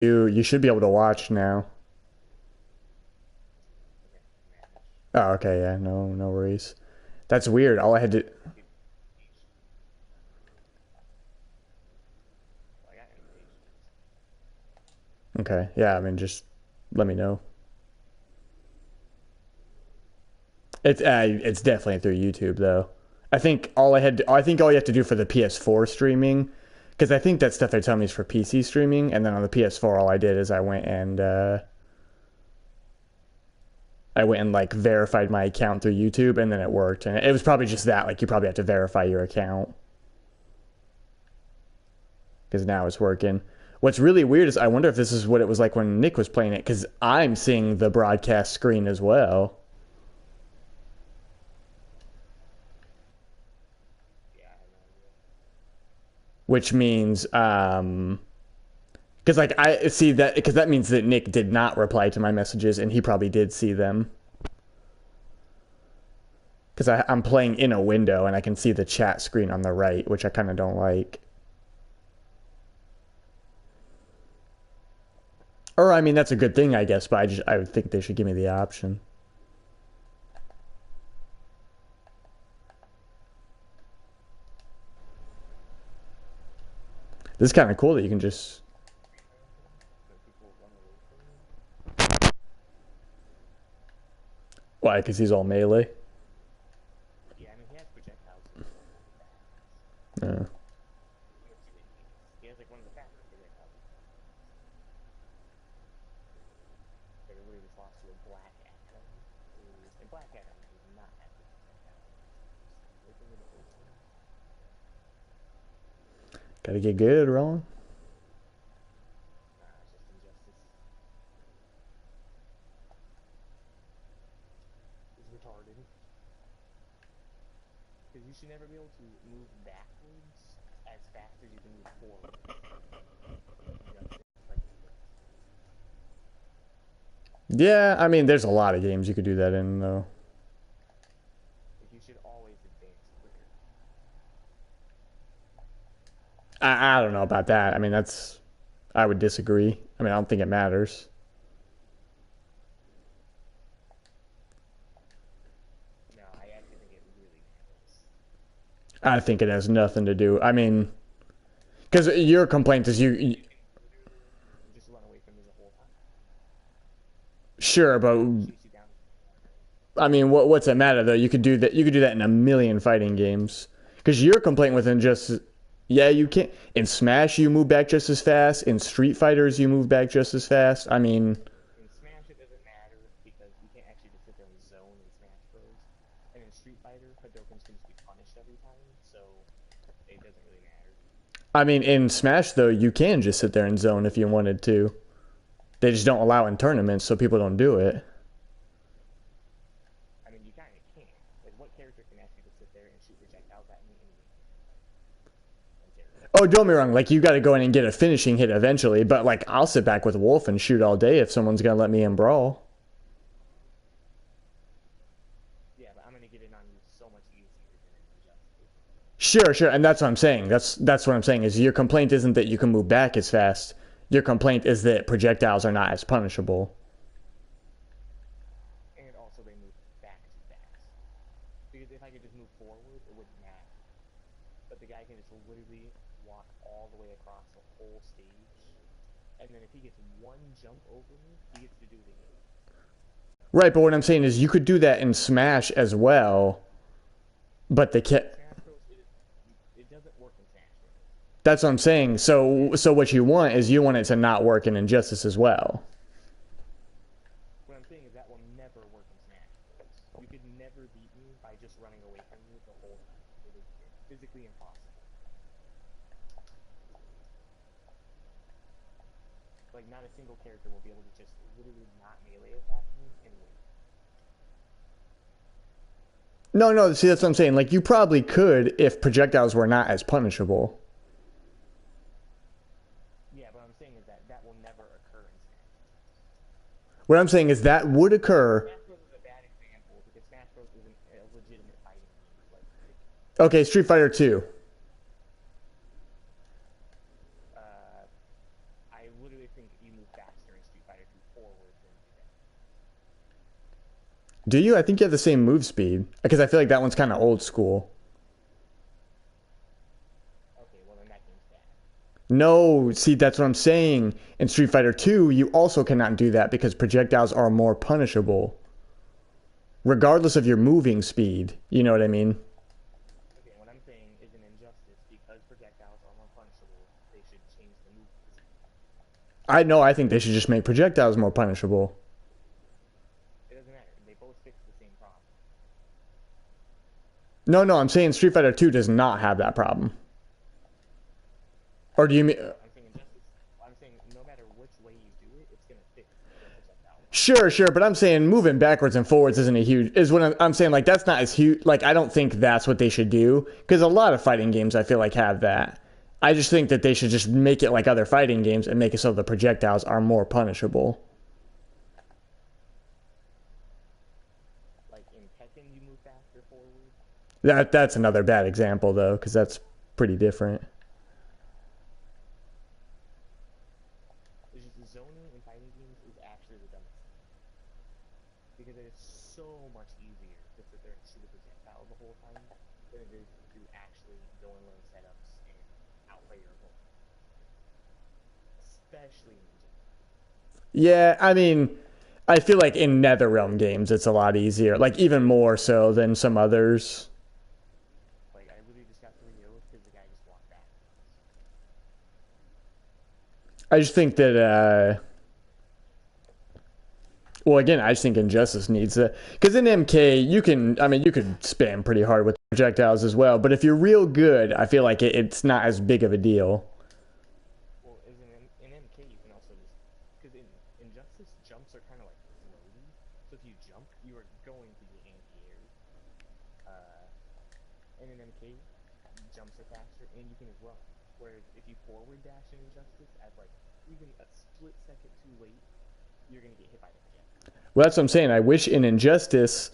You should be able to watch now. Oh, okay, yeah, no worries. That's weird. All I had to. Okay, yeah, I mean, just let me know. It's definitely through YouTube though. I think all you have to do for the PS4 streaming, because I think that stuff they're telling me is for PC streaming, and then on the PS4, all I did is I went and like verified my account through YouTube, and then it worked. And it was probably just that, like you probably have to verify your account because now it's working. What's really weird is I wonder if this is what it was like when Nick was playing it, because I'm seeing the broadcast screen as well, which means because like I see that because that means that Nick did not reply to my messages, and he probably did see them because I'm playing in a window and I can see the chat screen on the right, which I kind of don't like. Or I mean, that's a good thing, I guess, but I would think they should give me the option. This is kind of cool that you can just. Why? Because he's all melee. Yeah, I mean, he has projectiles. Yeah. He has like one of the faster projectiles. Everybody was lost to a black atom. And black atom does not have projectiles. Gotta get good, Roland. Nah, it's just injustice. It's retarded. Because you should never be able to move backwards as fast as you can move forward. Yeah, I mean, there's a lot of games you could do that in, though. Like, you should always advance quicker. I don't know about that. I mean, that's. I would disagree. I mean, I don't think it matters. No, I actually think it really matters. I think it has nothing to do. I mean, because your complaint is you. Just run away from me the whole time. Sure, but Chase you down. I mean, what's it matter though? You could do that. You could do that in a million fighting games. Because your complaint with Injustice, yeah, you can't. In Smash, you move back just as fast. In Street Fighters, you move back just as fast. I mean, In Smash, it doesn't matter because you can't actually just sit there and zone in Smash Bros. And in Street Fighter, Hadokens can just be punished every time, so it doesn't really matter. in Smash though, you can just sit there and zone if you wanted to. They just don't allow in tournaments, so people don't do it. I mean, you kind of can. Like, what character can actually just sit there and shoot projectiles at me anyway? Oh, don't be wrong. Like you got to go in and get a finishing hit eventually, but like I'll sit back with Wolf and shoot all day if someone's gonna let me in brawl. Yeah, but I'm gonna get in on you so much easier than in Injustice. Sure, and that's what I'm saying. That's what I'm saying. Is your complaint isn't that you can move back as fast. Your complaint is that projectiles are not as punishable. And also, they move back too fast. Because if I could just move forward, it wouldn't matter. But the guy can just literally walk all the way across the whole stage. And then if he gets one jump over me, he gets to do it again. Right, but what I'm saying is you could do that in Smash as well, but the kit. Smash Bros. It doesn't work in Smash Bros. That's what I'm saying. So what you want is you want it to not work in Injustice as well. What I'm saying is that will never work in Smash Bros. You could never beat me by just running away from me the whole time. It is physically impossible. Like, not a single character will be able to just literally not melee attack me and win. No. See, that's what I'm saying. Like you probably could if projectiles were not as punishable. Yeah, but what I'm saying is that will never occur in Smash Bros. What I'm saying is that would occur. Smash Bros is a bad example because Smash Bros isn't a legitimate fighting game. Like, Okay, Street Fighter 2. I literally think you move faster in Street Fighter 2 forward than you do back. Do you? I think you have the same move speed. Because I feel like that one's kind of old school. Okay, well then that game's bad. No, see, that's what I'm saying. In Street Fighter 2, you also cannot do that because projectiles are more punishable. Regardless of your moving speed. You know what I mean? Okay, what I'm saying is an injustice because projectiles are more punishable. They should change the move. I know, I think they should just make projectiles more punishable. It doesn't matter. They both fix the same problem. No, I'm saying Street Fighter 2 does not have that problem. Or do you mean... I'm saying injustice. I'm saying no matter which way you do it, it's gonna fix the projectile. Sure, but I'm saying moving backwards and forwards isn't a huge... Is what I'm saying, like, that's not as huge... Like, I don't think that's what they should do. Because a lot of fighting games, I feel like, have that. I just think that they should just make it like other fighting games and make it so the projectiles are more punishable. Like in Tekken, you move faster forward. That's another bad example, though, because that's pretty different. It's just zoning in fighting games is actually the dumbest thing. Because it is so much easier to sit there and shoot a projectile the whole time than it is to actually go and learn setups and outplay your opponent. Especially in Ninja. Yeah, I mean, I feel like in NetherRealm games, it's a lot easier. Like, even more so than some others. Like, I literally just got 3 kills because the guy just walked back. I just think that, well, again, I just think Injustice needs it. Because in MK, you could spam pretty hard with projectiles as well. But if you're real good, I feel like it's not as big of a deal. Well, as in MK, you can also just... Because in Injustice, jumps are kind of like floaty. So if you jump, you are going to be anti-air. And in MK, jumps are faster, and you can as well. Whereas if you forward dash in Injustice at like even a split second too late, you're gonna get hit by the projectile. Well, that's what I'm saying. I wish in Injustice,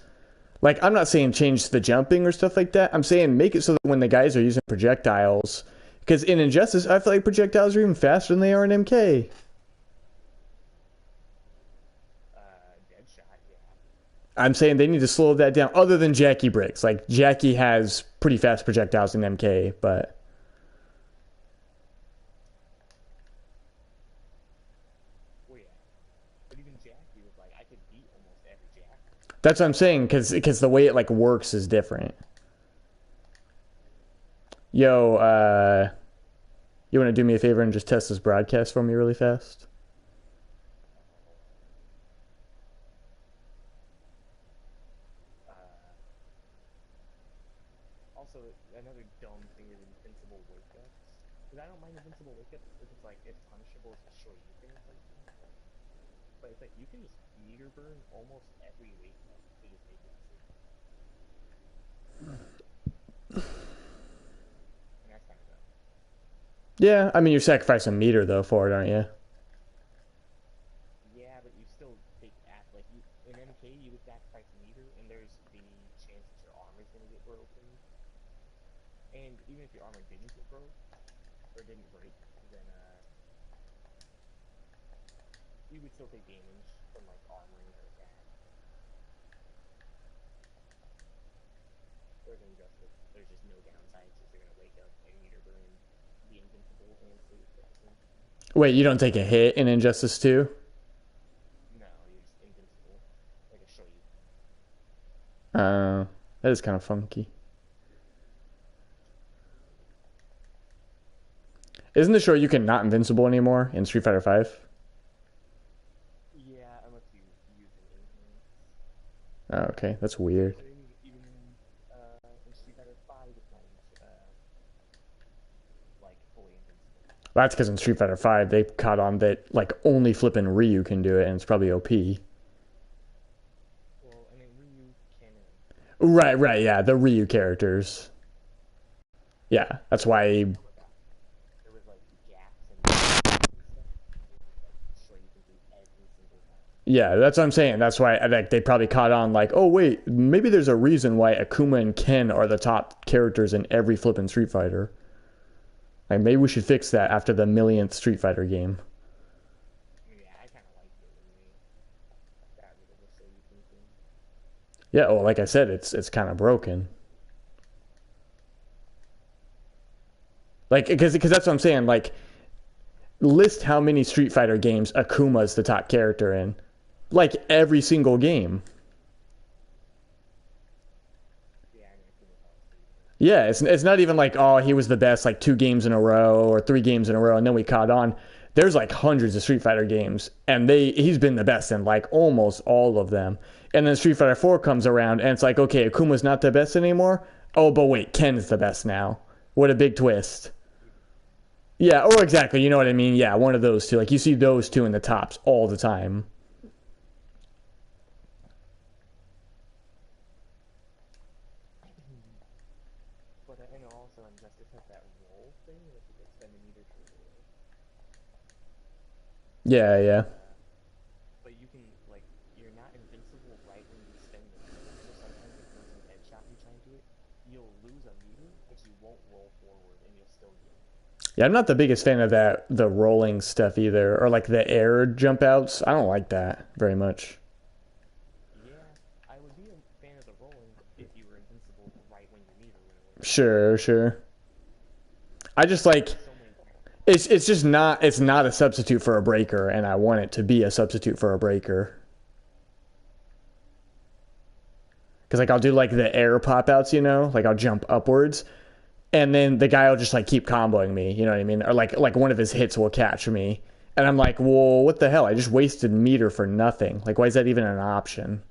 like, I'm not saying change the jumping or stuff like that. I'm saying make it so that when the guys are using projectiles, because in Injustice, I feel like projectiles are even faster than they are in MK. Deadshot, yeah. I'm saying they need to slow that down, other than Jackie Bricks. Like, Jackie has pretty fast projectiles in MK, but... Well, yeah. But even Jackie was like, I could beat almost every Jack. That's what I'm saying, because the way it, like, works is different. Yo, you want to do me a favor and just test this broadcast for me really fast? Also, another dumb thing is invincible wake-ups. Because I don't mind invincible wake-ups if it's like, it's punishable as a short you can like. But it's like, you can just meter burn almost every wake-up to just make it safe. And that's kind of dumb. Yeah, I mean, you're sacrificing meter, though, for it, aren't you? Yeah, but you still take that. Like, in MK, you would sacrifice meter, and there's the chance that your armor's gonna get broken. And even if your armor didn't get broke, or didn't break, then, you would still take damage from, like, armoring or that. Whereas in Justice, there's just no downside, since you're gonna wake up and meter burn, be invincible, and sleep at the same time. Wait, you don't take a hit in Injustice 2? No, you're just invincible. Like a show you. That is kind of funky. Isn't the show you can not invincible anymore in Street Fighter 5? Yeah, unless you use an enhance. Oh, okay, that's weird. Even in Street Fighter 5, it's not like fully invincible. Well, that's because in Street Fighter 5, they caught on that, like, only flipping Ryu can do it, and it's probably OP. Well, I mean, Ryu can. Right, yeah, the Ryu characters. Yeah, that's why... There was like gaps and stuff. So you can do every single time. Yeah, that's what I'm saying. That's why, like, they probably caught on, like, oh, wait, maybe there's a reason why Akuma and Ken are the top characters in every flipping Street Fighter. Like, maybe we should fix that after the millionth Street Fighter game. Yeah. kind of liked it when they got rid of the Shoryuken thing. Yeah, well, like I said, it's kind of broken. Like, because that's what I'm saying. Like, list how many Street Fighter games Akuma's the top character in. Like every single game. Yeah, I mean, Akuma's obviously. Yeah, it's not even like, oh, he was the best like 2 games in a row or 3 games in a row and then we caught on. There's like hundreds of Street Fighter games and he's been the best in like almost all of them. And then Street Fighter 4 comes around and it's like, okay, Akuma's not the best anymore. Oh, but wait, Ken's the best now. What a big twist. Yeah, or exactly, you know what I mean? Yeah, one of those two. Like you see those two in the tops all the time. But and also Injustice has that roll thing that you extend the meter to roll. Yeah, yeah. But you can like you're not invincible right when you spin the meter. So sometimes if someone's headshot you try and do it, you'll lose a meter, but you won't roll forward and you'll still get it. Yeah, I'm not the biggest fan of the rolling stuff either, or like the air jump outs. I don't like that very much. Yeah, I would be a fan of the rolling if you were invincible right when your meter went away. Sure, sure. I just like So many. it's just not it's not a substitute for a breaker, and I want it to be a substitute for a breaker. Because like I'll do like the air pop outs, like I'll jump upwards, and then the guy will just like keep comboing me, you know what I mean? Or like one of his hits will catch me, and I'm like, well, what the hell? I just wasted meter for nothing. Like, why is that even an option?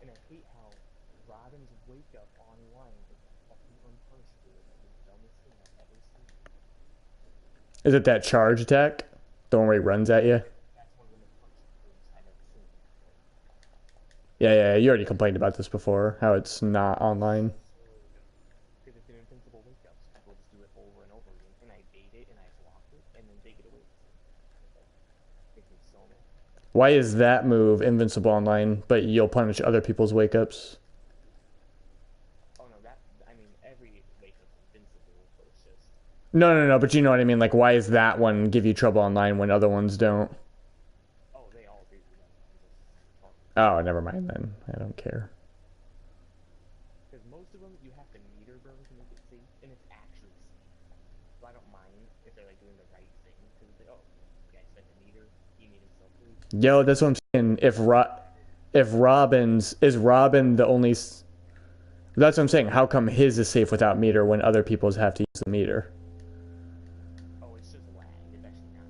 And I hate how Robin's wake up online is fucking unpunishable. It's the dumbest thing I've ever seen. Is it that charge attack? The one where he runs at you? That's one of the most punishable things I've ever seen. Yeah, yeah. You already complained about this before. How it's not online. So because it's an invincible wake up, so people just do it over and over again. And I bait it and I block it, and then they get away with it. It's like, makes me so mad. Why is that move invincible online, but you'll punish other people's wake ups? Oh no, I mean every wake up's invincible, but it's just No, no, no. But you know what I mean. Like, why is that one give you trouble online when other ones don't? oh they all do that. I'm just talking Oh, never mind then. I don't care. because most of them you have to meter burn to make it safe, and it's actually safe. So I don't mind if they're like doing the right thing because it's like, oh, the guy spent a meter, he made himself free. Yo, that's what I'm saying. If Robin's is Robin the only? That's what I'm saying. How come his is safe without meter when other people's have to use the meter? Oh, it's just lag. It's actually not.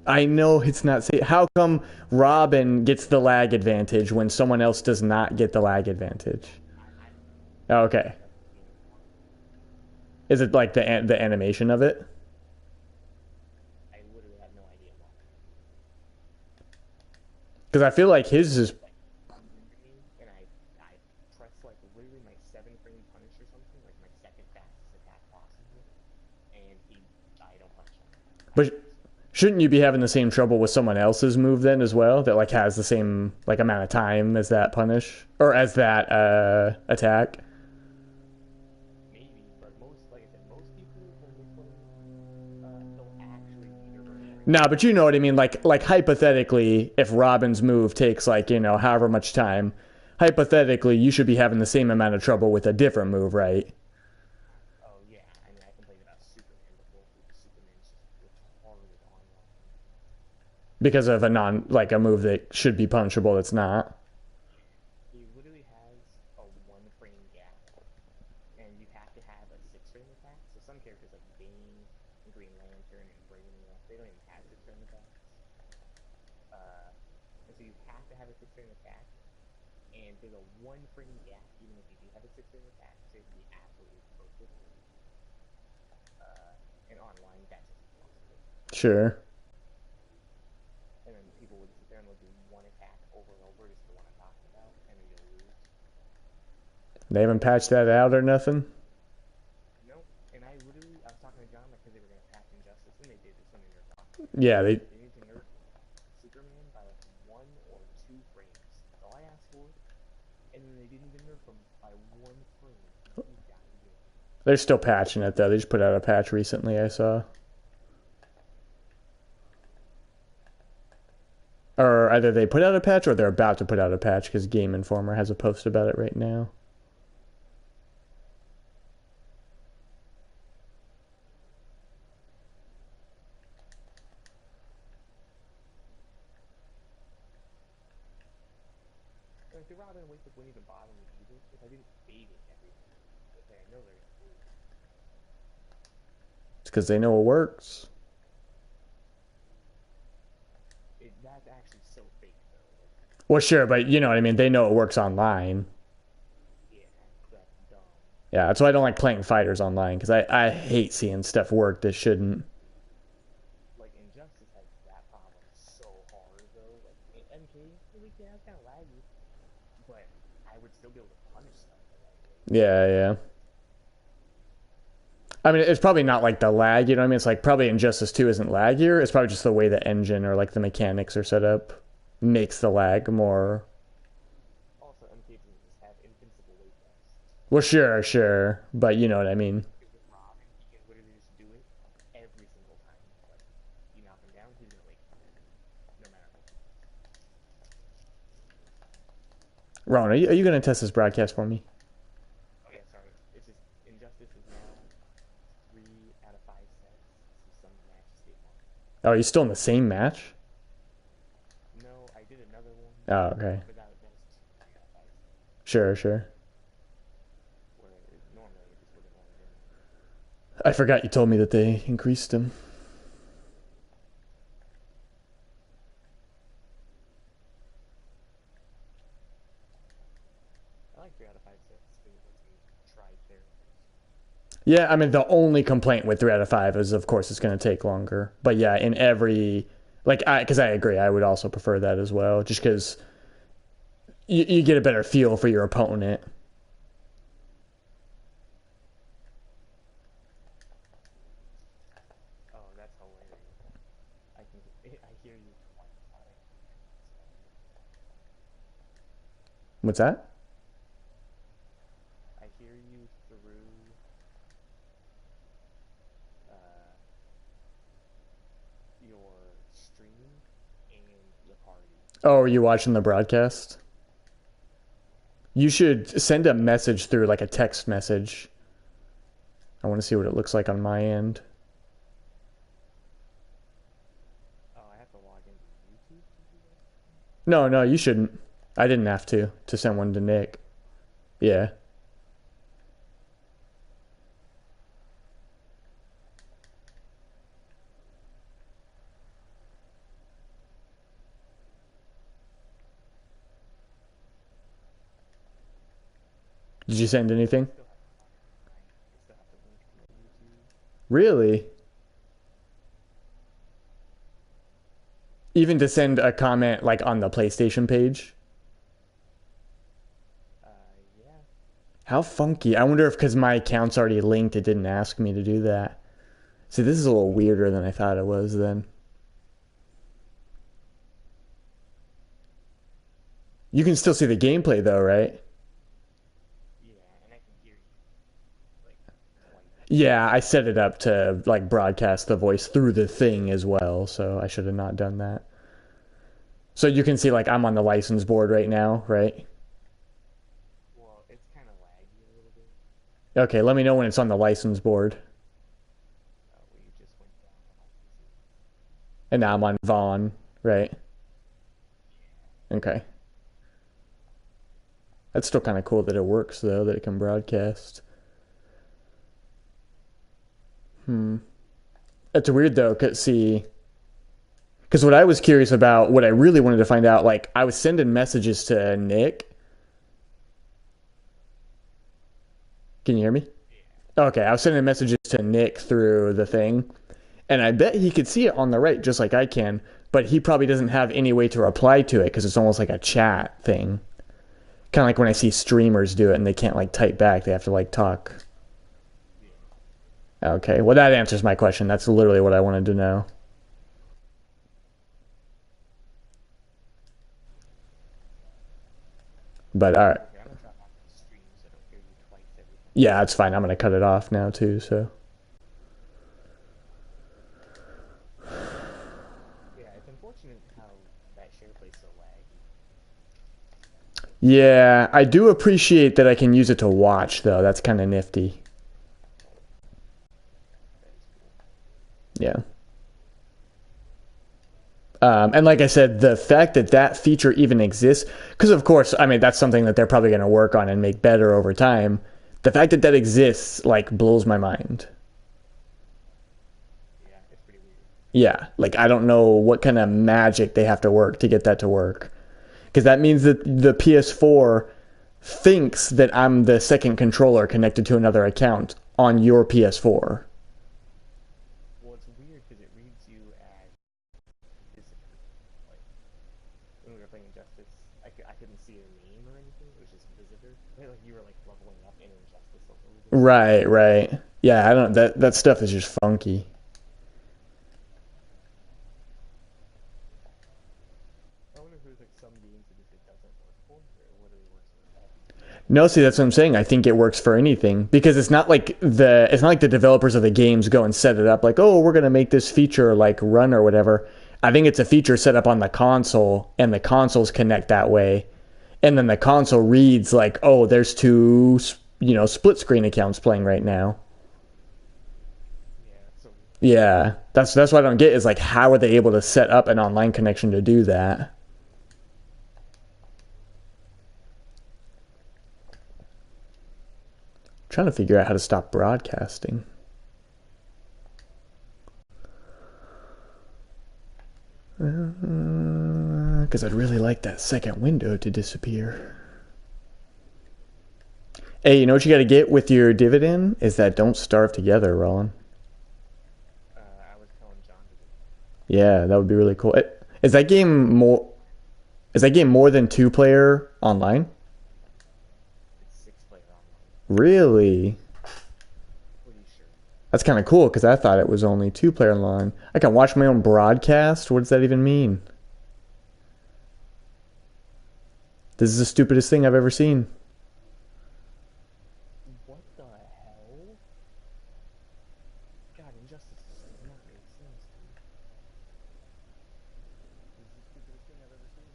I know it's not safe. How come Robin gets the lag advantage when someone else does not get the lag advantage? I don't know. Oh, okay. That's the game. Is it like the animation of it? I literally have no idea why. Because I feel like his is. Like, and I press like literally my 7 frame punish or something, like my second fastest attack possible, and I don't punish him. But shouldn't you be having the same trouble with someone else's move then as well? That like has the same like amount of time as that punish or as that attack? Maybe, but like I said, most people when they play, they'll actually meter burn everything. Nah, but you know what I mean. Like hypothetically, if Robin's move takes like however much time, hypothetically you should be having the same amount of trouble with a different move, right? Oh yeah, I mean I complained about Superman before because Superman's just retarded online. Because of a move that should be punishable that's not. He literally has a 1 frame gap, and you have to have a 6 frame attack. So some characters like Bane, Green Lantern, and Brainiac, they don't even have 6 frame attacks. And so you have to have a 6 frame attack, and there's a 1 frame gap even if you do have a 6 frame attack, so you have to be absolutely perfect. And online, that's just impossible. Sure. And then people would sit there and they'll do one attack over and over, just the one I'm talking about, and then you'll lose. They haven't patched that out or nothing? Nope. And I was talking to John because they were going to patch Injustice, and they did. It's something they're talking. Yeah, They need to nerf Superman by like 1 or 2 frames. That's all I asked for. And then they didn't even nerf him by 1 frame. they're still patching it, though. They just put out a patch recently, I saw. Or either they put out a patch or they're about to put out a patch, because Game Informer has a post about it right now. Like, the Robin wake up wouldn't even bother me either if I didn't bait it everything. Okay, I know they're going to do it. It's because they know it works. That's actually so fake, though. Well, sure, but you know what I mean. They know it works online. Yeah, that's dumb. Yeah, that's why I don't like playing fighters online, because I hate seeing stuff work that shouldn't. Like, Injustice has that problem so hard, though. Like, MK, yeah, it's kind of laggy. But I would still be able to punish stuff. Yeah, yeah. I mean, it's probably not like the lag, you know what I mean? It's like probably Injustice 2 isn't laggier. It's probably just the way the engine or like the mechanics are set up makes the lag more. Also, MK doesn't just have invincible weight vests. Well, sure. But you know what I mean. With Rob, he can literally just do it every single time. Like, you knock him down, he's gonna wake up. No matter what. Ron, are you going to test this broadcast for me? Oh yeah, sorry. It's just Injustice is now 3 out of 5 sets. So some matches they won. Oh, are you still in the same match? No, I did another one. Oh, okay. But that was 3 out of 5 sets. Sure. Where normally it just wouldn't want to win. I forgot you told me that they increased them. I like 3 out of 5 sets because it lets me try characters. Yeah, I mean, the only complaint with 3 out of 5 is, of course, it's going to take longer. But yeah, in every... Like, because I agree, I would also prefer that as well, just because you get a better feel for your opponent. Oh, that's hilarious. I hear you twice. What's that? I hear you through your stream and the party. Oh, are you watching the broadcast? You should send a message through, like a text message. I want to see what it looks like on my end. Oh, I have to log into YouTube to do that? No, you shouldn't. I didn't have to send one to Nick. Yeah. Did you send anything? Still have to link to my YouTube. Really? Even to send a comment like on the PlayStation page? Yeah. How funky. I wonder if because my account's already linked, it didn't ask me to do that. See, this is a little weirder than I thought it was then. You can still see the gameplay though, right? Yeah, and I can hear you. Like, twice. Yeah, I set it up to like broadcast the voice through the thing as well, so I should have not done that. So you can see like I'm on the license board right now, right? Well, it's kind of laggy a little bit. Okay, let me know when it's on the license board. We just went down to licenses. And now I'm on Vaughn, right? Okay. That's still kind of cool that it works though, that it can broadcast. It's weird though, because what I was curious about, what I really wanted to find out, like I was sending messages to Nick. Can you hear me? Okay, I was sending messages to Nick through the thing, and I bet he could see it on the right just like I can, but he probably doesn't have any way to reply to it because it's almost like a chat thing. Kind of like when I see streamers do it and they can't like type back, they have to like talk. Okay, well that answers my question. That's literally what I wanted to know. But all right, Okay, I'm gonna try not to stream so I don't hear you twice every time. yeah, that's fine. I'm gonna cut it off now too. So Yeah, it's unfortunate how that share plays so laggy. yeah, I do appreciate that I can use it to watch though. That's kind of nifty. That is cool. Yeah. And like I said, the fact that that feature even exists, because of course, I mean, that's something that they're probably going to work on and make better over time. The fact that that exists, like, blows my mind. Yeah, it's pretty weird. Yeah, like, I don't know what kind of magic they have to work to get that to work. Because that means that the PS4 thinks that I'm the second controller connected to another account on your PS4. Well, it's weird because it reads you as visitor. Like when we were playing Injustice, I couldn't see your name or anything. It was just visitor. Like you were like leveling up in Injustice a little bit. Right, right. Yeah, I don't that stuff is just funky. I wonder if there's like some games that it doesn't work for, or whether it works for all games. No, see, that's what I'm saying. I think it works for anything because it's not like the developers of the games go and set it up like, oh, we're gonna make this feature like run or whatever. I think it's a feature set up on the console, and the consoles connect that way, and then the console reads like, oh, there's two, split screen accounts playing right now. Yeah, so Yeah, that's what I don't get is like, how are they able to set up an online connection to do that? Trying to figure out how to stop broadcasting. Because I'd really like that second window to disappear. Hey, you know what you got to get with your dividend is that don't starve together, Roland. I was telling John to do that. Yeah, that would be really cool. Is that game more? Is that game more than two-player online? It's 6 player online. Really? Pretty sure. That's kind of cool because I thought it was only two-player online. I can watch my own broadcast. What does that even mean? This is the stupidest thing I've ever seen. What the hell? God, Injustice does not make sense, dude. This is the stupidest thing I've ever seen.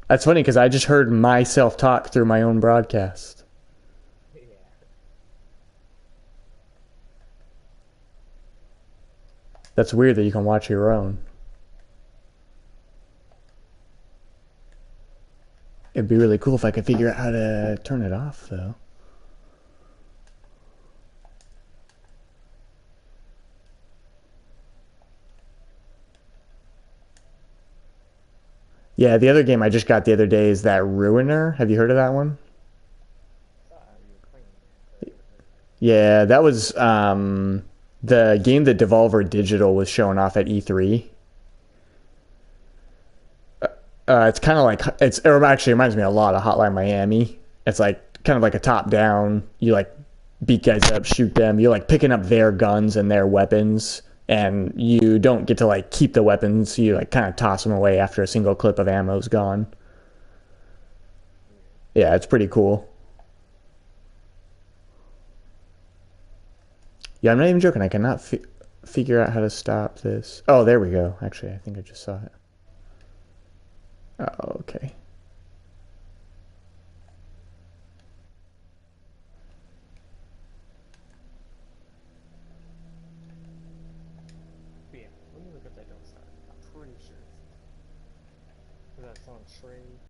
That's funny because I just heard myself talk through my own broadcast. Yeah. That's weird that you can watch your own. It'd be really cool if I could figure out how to turn it off, though. Yeah, the other game I just got the other day is that Ruiner. Have you heard of that one? I thought you were playing it, but I never heard of it. Yeah, that was the game that Devolver Digital was showing off at E3. It's kind of like it actually reminds me a lot of Hotline Miami. It's like kind of like a top down. You like beat guys up, shoot them. You're like picking up their guns and their weapons, and you don't get to like keep the weapons. You like kind of toss them away after a single clip of ammo's gone. Weird. Yeah, it's pretty cool. Yeah, I'm not even joking. I cannot figure out how to stop this. Oh, there we go. Actually, I think I just saw it. Oh, okay. But yeah, let me look up that Don't Starve. I'm pretty sure it's that song Trey.